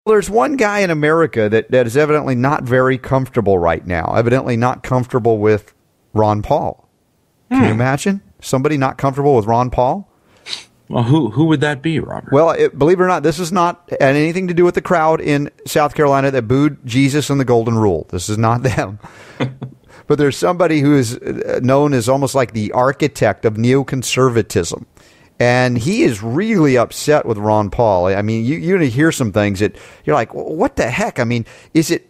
There's one guy in America that is evidently not very comfortable right now, evidently not comfortable with Ron Paul. Can you imagine somebody not comfortable with Ron Paul? Well, who would that be, Robert? Well, believe it or not, this is not had anything to do with the crowd in South Carolina that booed Jesus and the Golden Rule. This is not them. But there's somebody who is known as almost like the architect of neoconservatism. And he is really upset with Ron Paul. I mean, you're going to hear some things that you're like, what the heck? I mean,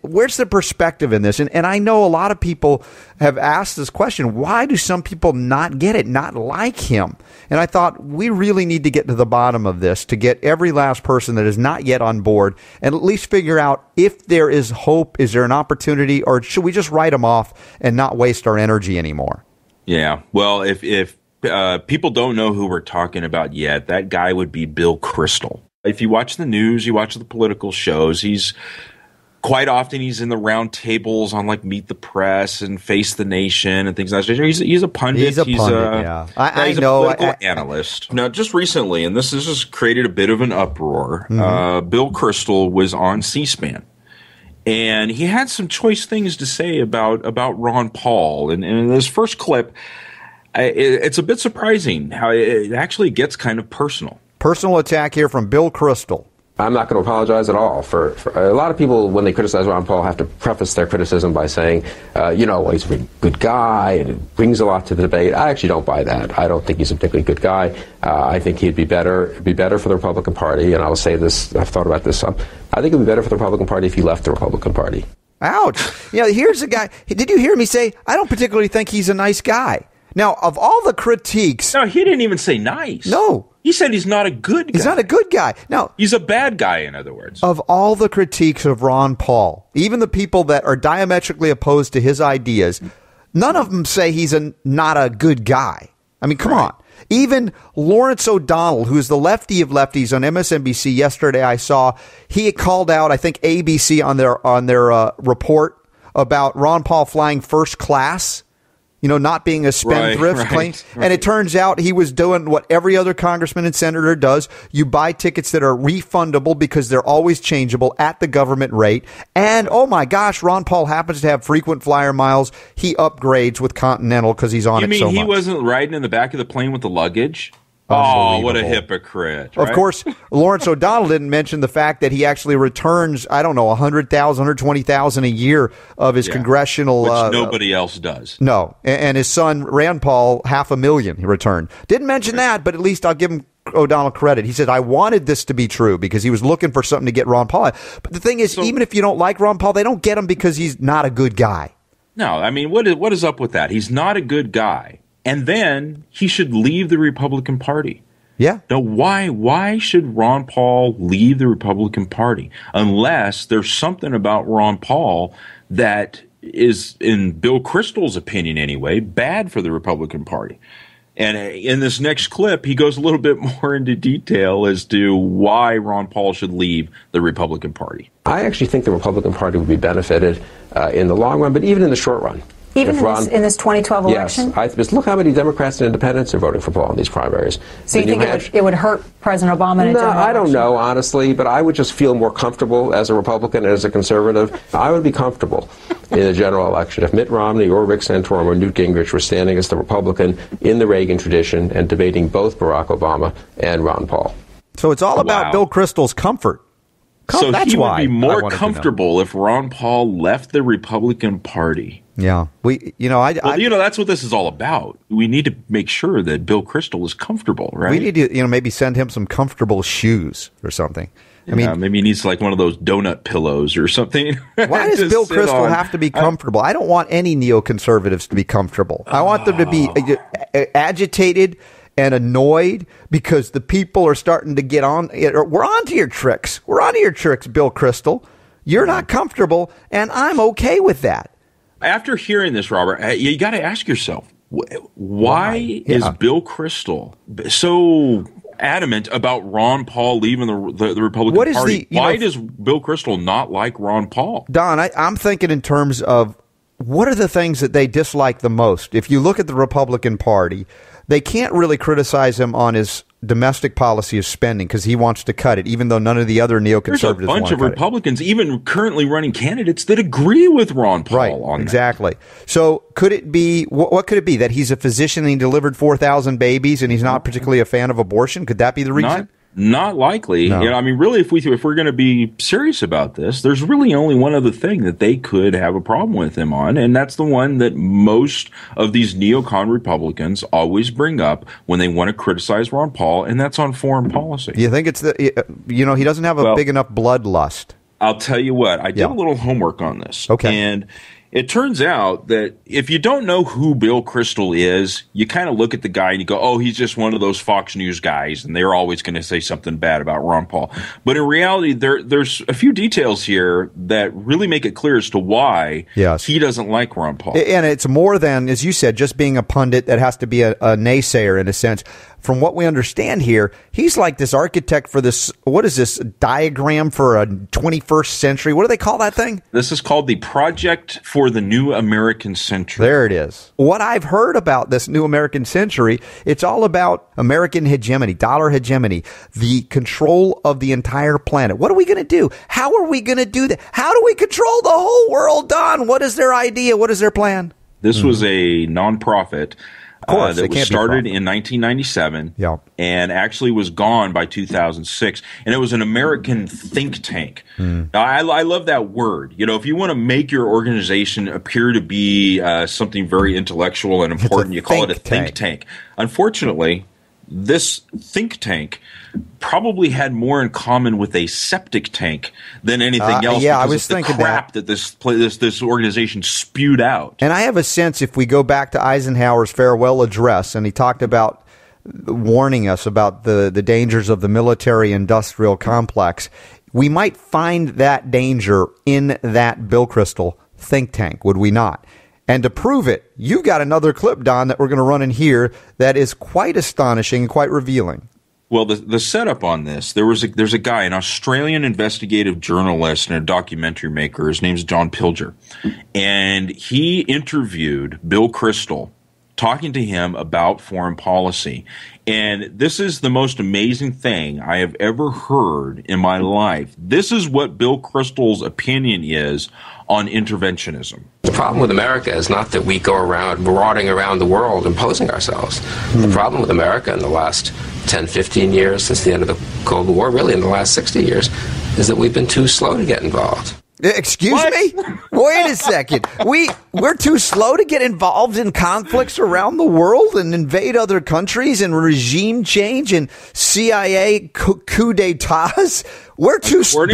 where's the perspective in this? And I know a lot of people have asked this question. Why do some people not get it, not like him? And I thought we really need to get to the bottom of this to get every last person that is not yet on board and at least figure out if there is hope, is there an opportunity, or should we just write them off and not waste our energy anymore? Yeah. Well, if people don't know who we're talking about yet, that guy would be Bill Kristol. If you watch the news, you watch the political shows, he's in the round tables on like Meet the Press and Face the Nation and things like that. He's a pundit. He's a pundit, yeah. I know. A political analyst. Now, just recently, and this has created a bit of an uproar, Bill Kristol was on C-SPAN. And he had some choice things to say about Ron Paul. And in this first clip, it's a bit surprising how it actually gets kind of personal. Personal attack here from Bill Kristol. I'm not going to apologize at all. For a lot of people, when they criticize Ron Paul, have to preface their criticism by saying, he's a good guy and it brings a lot to the debate. I actually don't buy that. I don't think he's a particularly good guy. I think he'd be better for the Republican Party. And I'll say this, I've thought about this some. I think it would be better for the Republican Party if he left the Republican Party. Ouch. Here's a guy. Did you hear me say, I don't particularly think he's a nice guy. Now, of all the critiques... No, he didn't even say nice. No. He said he's not a good guy. He's not a good guy. Now, he's a bad guy, in other words. Of all the critiques of Ron Paul, even the people that are diametrically opposed to his ideas, none of them say he's not a good guy. I mean, come on. Even Lawrence O'Donnell, who's the lefty of lefties on MSNBC yesterday, I saw, he had called out, I think, ABC on their report about Ron Paul flying first class. Not being a spendthrift claim. And it turns out he was doing what every other congressman and senator does. You buy tickets that are refundable because they're always changeable at the government rate. And, oh my gosh, Ron Paul happens to have frequent flyer miles. He upgrades with Continental because he's on it so much. You mean he wasn't riding in the back of the plane with the luggage? Oh, what a hypocrite. Of course, Lawrence O'Donnell didn't mention the fact that he actually returns, I don't know, 100,000, 120,000 a year of his congressional... Which nobody else does. No. And his son, Rand Paul, $500,000 he returned. Didn't mention that, but at least I'll give him O'Donnell credit. He said, I wanted this to be true because he was looking for something to get Ron Paul. But the thing is, even if you don't like Ron Paul, they don't get him because he's not a good guy. No, I mean, what is up with that? He's not a good guy. And then he should leave the Republican Party. Yeah. Now, why should Ron Paul leave the Republican Party unless there's something about Ron Paul that is, in Bill Kristol's opinion anyway, bad for the Republican Party? And in this next clip, he goes a little bit more into detail as to why Ron Paul should leave the Republican Party. I actually think the Republican Party would be benefited in the long run, but even in the short run. Even in this 2012 election? Yes. Just look how many Democrats and independents are voting for Paul in these primaries. So you think it would hurt President Obama in a general election? I don't know, honestly, but I would just feel more comfortable as a Republican and as a conservative. I would be comfortable in a general election if Mitt Romney or Rick Santorum or Newt Gingrich were standing as the Republican in the Reagan tradition and debating both Barack Obama and Ron Paul. So it's all about Bill Kristol's comfort. So he would be more comfortable if Ron Paul left the Republican Party. Yeah, that's what this is all about. We need to make sure that Bill Kristol is comfortable, right? We need to, maybe send him some comfortable shoes or something. I mean, maybe he needs like one of those donut pillows or something. Why does Bill Kristol have to be comfortable? I don't want any neoconservatives to be comfortable. I want them to be agitated and annoyed because the people are starting to get on. We're on to your tricks. We're on to your tricks, Bill Kristol. You're not comfortable, and I'm okay with that. After hearing this, Robert, you got to ask yourself, why is Bill Kristol so adamant about Ron Paul leaving the Republican Party? Why does Bill Kristol not like Ron Paul? Don, I'm thinking in terms of what are the things that they dislike the most? If you look at the Republican Party, they can't really criticize him on his domestic policy of spending because he wants to cut it, even though none of the other neoconservatives want to cut it. There's a bunch of Republicans, even currently running candidates, that agree with Ron Paul on that. Exactly. So could it be, what could it be, that he's a physician and he delivered 4,000 babies and he's not particularly a fan of abortion? Could that be the reason? Not likely. No. You know, I mean, really, if we're going to be serious about this, there's really only one other thing that they could have a problem with him on, and that's the one that most of these neocon Republicans always bring up when they want to criticize Ron Paul, and that's on foreign policy. You think it's he doesn't have a big enough bloodlust? I'll tell you what, I did a little homework on this. Okay. And it turns out that if you don't know who Bill Kristol is, you kind of look at the guy and you go, oh, he's just one of those Fox News guys, and they're always going to say something bad about Ron Paul. But in reality, there's a few details here that really make it clear as to why he doesn't like Ron Paul. And it's more than, as you said, just being a pundit that has to be a naysayer in a sense. From what we understand here, he's like this architect for this, what is this, diagram for a 21st century? What do they call that thing? This is called the Project for the New American Century. There it is. What I've heard about this New American Century, it's all about American hegemony, dollar hegemony, the control of the entire planet. What are we going to do? How are we going to do that? How do we control the whole world, Don? What is their idea? What is their plan? This was a nonprofit. Of course, that was started in 1997 and actually was gone by 2006. And it was an American think tank. Now, I love that word. You know, if you want to make your organization appear to be something very intellectual and important, you call it a think tank. Unfortunately, this think tank probably had more in common with a septic tank than anything else. I was thinking the crap that this organization spewed out. And I have a sense, if we go back to Eisenhower's farewell address, and he talked about warning us about the dangers of the military-industrial complex, we might find that danger in that Bill Kristol think tank, would we not? And to prove it, you've got another clip, Don, that we're going to run in here that is quite astonishing and quite revealing. Well, the setup on this, there's a guy, an Australian investigative journalist and a documentary maker. His name's John Pilger. And he interviewed Bill Kristol, talking to him about foreign policy. And this is the most amazing thing I have ever heard in my life. This is what Bill Kristol's opinion is on interventionism. The problem with America is not that we go around marauding around the world imposing ourselves. The problem with America in the last 10, 15 years, since the end of the Cold War, really in the last 60 years, is that we've been too slow to get involved. Excuse me? Wait a second. We're too slow to get involved in conflicts around the world and invade other countries and regime change and CIA coup d'etats. We're too slow.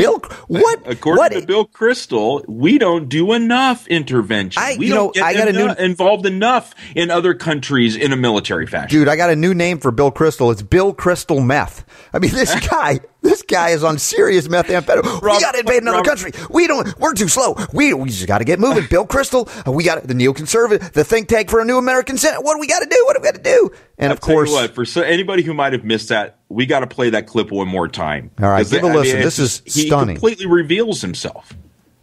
According to Bill Kristol, we don't do enough intervention. We don't get involved enough in other countries in a military fashion. Dude, I got a new name for Bill Kristol. It's Bill Kristol Meth. I mean, this guy is on serious methamphetamine. We got to invade another country. We're too slow. We just got to get moving. Bill Kristol, we got the Neoconservative, the think tank for a new American Senate. What do we got to do? What do we got to do? And of course, for anybody who might have missed that, we got to play that clip one more time. All right, give a listen. This is stunning. He completely reveals himself.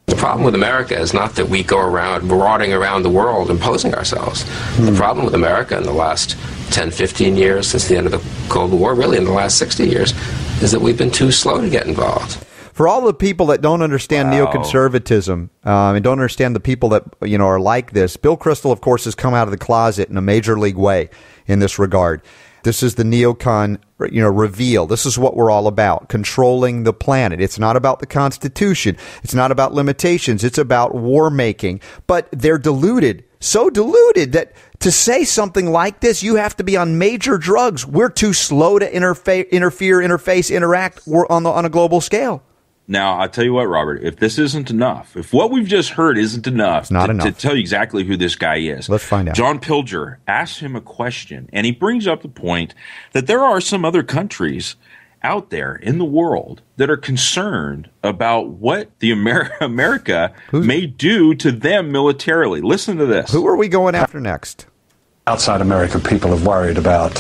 The problem with America is not that we go around marauding around the world imposing ourselves. The problem with America in the last 10, 15 years, since the end of the Cold War, really in the last 60 years, is that we've been too slow to get involved. For all the people that don't understand neoconservatism and don't understand the people that are like this, Bill Kristol, of course, has come out of the closet in a major league way in this regard. This is the neocon, reveal. This is what we're all about, controlling the planet. It's not about the Constitution. It's not about limitations. It's about war making. But they're deluded, so deluded that to say something like this, you have to be on major drugs. We're too slow to interact on a global scale. Now, I'll tell you what, Robert, if this isn't enough, if what we've just heard isn't enough, to tell you exactly who this guy is, let's find out. John Pilger asks him a question, and he brings up the point that there are some other countries out there in the world that are concerned about what the America may do to them militarily. Listen to this. Who are we going after next? Outside America, people have worried about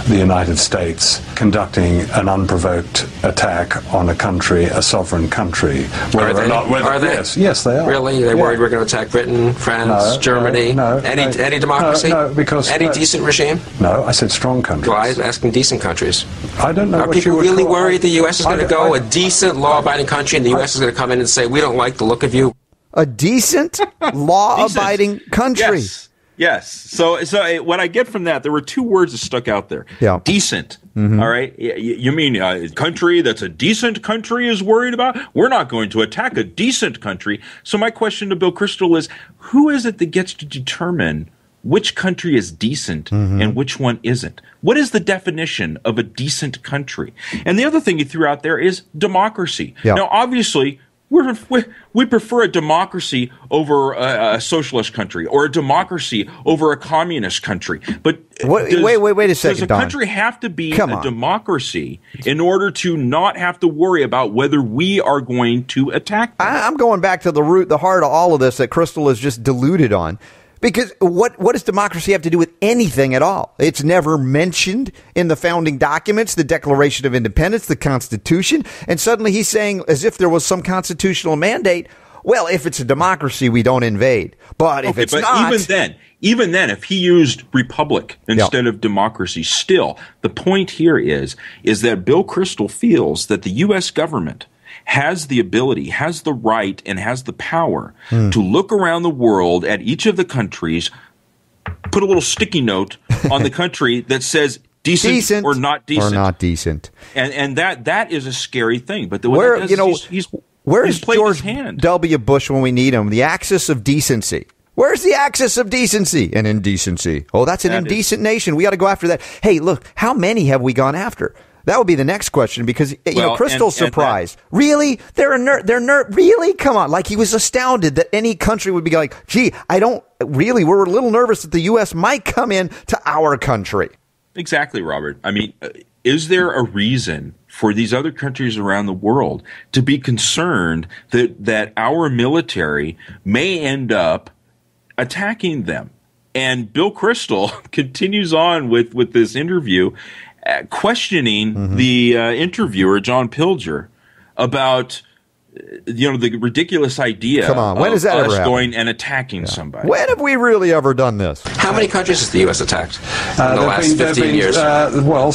the United States conducting an unprovoked attack on a country, a sovereign country. Are they? Yes, they are. Really? They're worried we're going to attack Britain, France, Germany? Any democracy? No, because... Any decent regime? No, I said strong countries. Well, I'm asking decent countries. I don't know Are what people you would really call... worried the U.S. is going to go, a decent, law-abiding country, and the U.S. is going to come in and say, we don't like the look of you? A decent, law-abiding country. Yes. So what I get from that, there were two words that stuck out there. Yeah. Decent. Mm-hmm. All right. You mean a country that's a decent country is worried about? We're not going to attack a decent country. So my question to Bill Kristol is, who is it that gets to determine which country is decent and which one isn't? What is the definition of a decent country? And the other thing he threw out there is democracy. Yeah. Now, obviously, we prefer a democracy over a socialist country or a democracy over a communist country. But wait a second, does a country have to be a democracy in order to not have to worry about whether we are going to attack them? I'm going back to the heart of all of this that Kristol is just deluded on. Because what does democracy have to do with anything at all? It's never mentioned in the founding documents, the Declaration of Independence, the Constitution. And suddenly he's saying, as if there was some constitutional mandate, well, if it's a democracy, we don't invade. But if it's not... Even then, if he used republic instead of democracy, still, the point here is that Bill Kristol feels that the U.S. government has the ability, has the right, and has the power to look around the world at each of the countries, put a little sticky note on the country that says decent or not decent. Or not decent. And that is a scary thing. But where's George hand. W. Bush when we need him? The axis of decency. Where's the axis of decency and indecency? Oh, that's an indecent nation. We got to go after that. Hey, look, how many have we gone after? That would be the next question because, Kristol's surprised. Really? They're really? Come on. Like he was astounded that any country would be like, gee, we're a little nervous that the U.S. might come in to our country. Exactly, Robert. I mean, is there a reason for these other countries around the world to be concerned that our military may end up attacking them? And Bill Kristol continues on with this interview, questioning the interviewer, John Pilger, about the ridiculous idea when has that of ever us happened? Going and attacking somebody. When have we really ever done this? How many countries has the U.S. attacked in the last 15 years?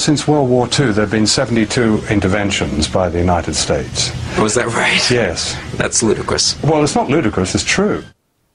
Since World War II, there have been 72 interventions by the United States. Was that right? Yes. That's ludicrous. Well, it's not ludicrous, it's true.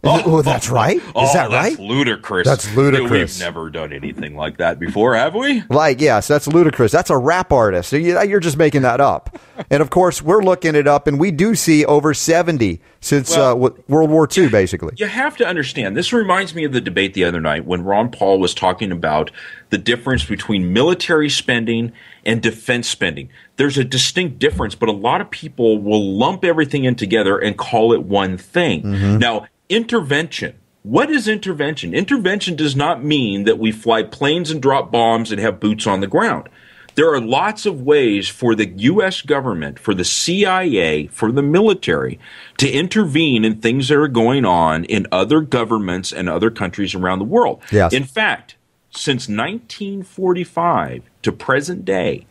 That's right? Is that right? That's ludicrous. That's ludicrous. We've never done anything like that before, have we? Yes, that's ludicrous. That's a rap artist. You're just making that up. And, of course, we're looking it up, and we do see over 70 since World War II, basically. You have to understand. This reminds me of the debate the other night when Ron Paul was talking about the difference between military spending and defense spending. There's a distinct difference, but a lot of people will lump everything in together and call it one thing. Now, intervention. What is intervention? Intervention does not mean that we fly planes and drop bombs and have boots on the ground. There are lots of ways for the U.S. government, for the CIA, for the military to intervene in things that are going on in other governments and other countries around the world. Yes. In fact, since 1945 to present day,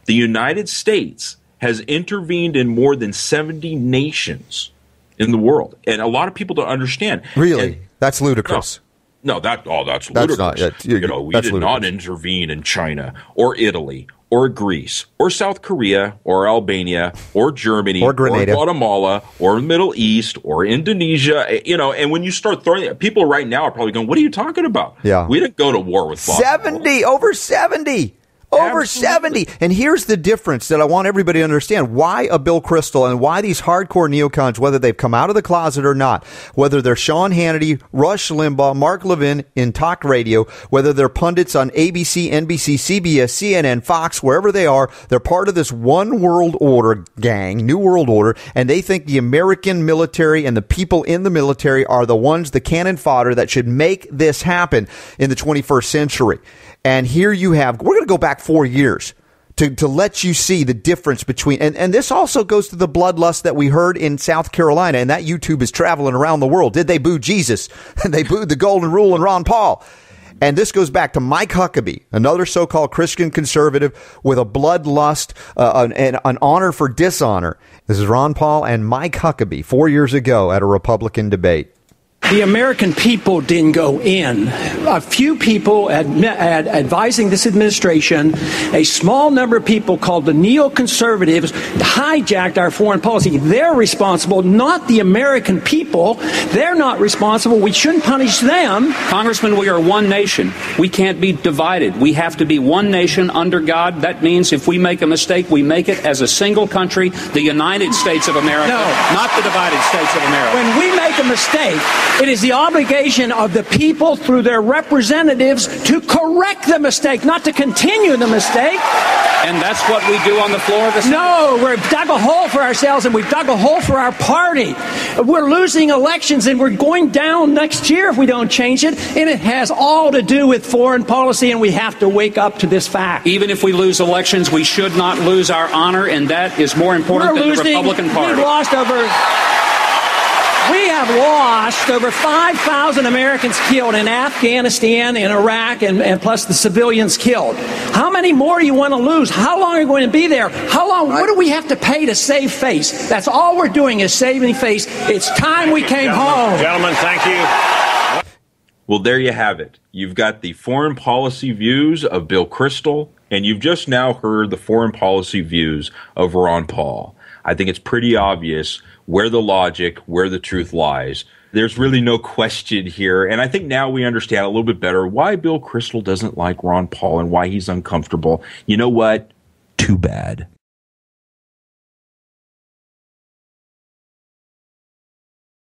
the United States has intervened in more than 70 nations in the world. And a lot of people don't understand. Really? That's ludicrous. That's ludicrous. We did not intervene in China or Italy or Greece or South Korea or Albania or Germany or Grenada or Guatemala or the Middle East or Indonesia. And when you start throwing it, people right now are probably going, what are you talking about? Yeah. We didn't go to war with Guatemala. Over 70. Over 70. And here's the difference that I want everybody to understand. Why a Bill Kristol and why these hardcore neocons, whether they've come out of the closet or not, whether they're Sean Hannity, Rush Limbaugh, Mark Levin in talk radio, whether they're pundits on ABC, NBC, CBS, CNN, Fox, wherever they are, they're part of this one world order gang, New World Order, and they think the American military and the people in the military are the ones, the cannon fodder that should make this happen in the 21st century. And here you have, we're going to go back 4 years to let you see the difference between, and this also goes to the bloodlust that we heard in South Carolina, and that YouTube is traveling around the world. Did they boo Jesus? They booed the Golden Rule and Ron Paul. And this goes back to Mike Huckabee, another so-called Christian conservative with a bloodlust and an honor for dishonor. This is Ron Paul and Mike Huckabee 4 years ago at a Republican debate. The American people didn't go in. A few people advising this administration, a small number of people called the Neoconservatives, hijacked our foreign policy. They're responsible, not the American people. They're not responsible. We shouldn't punish them. Congressman, we are one nation. We can't be divided. We have to be one nation under God. That means if we make a mistake, we make it as a single country, the United States of America, not the divided States of America. When we make a mistake, it is the obligation of the people through their representatives to correct the mistake, not to continue the mistake. And that's what we do on the floor of the Senate? No, we've dug a hole for ourselves and we've dug a hole for our party. We're losing elections and we're going down next year if we don't change it. And it has all to do with foreign policy, and we have to wake up to this fact. Even if we lose elections, we should not lose our honor, and that is more important than the Republican Party. We have lost over 5,000 Americans killed in Afghanistan and Iraq, and plus the civilians killed. How many more do you want to lose? How long are you going to be there? How long? What do we have to pay to save face? That's all we're doing is saving face. It's time we came home. Gentlemen, thank you. Well, there you have it. You've got the foreign policy views of Bill Kristol, and you've just now heard the foreign policy views of Ron Paul. I think it's pretty obvious where the logic, where the truth lies. There's really no question here. And I think now we understand a little bit better why Bill Kristol doesn't like Ron Paul and why he's uncomfortable. You know what? Too bad.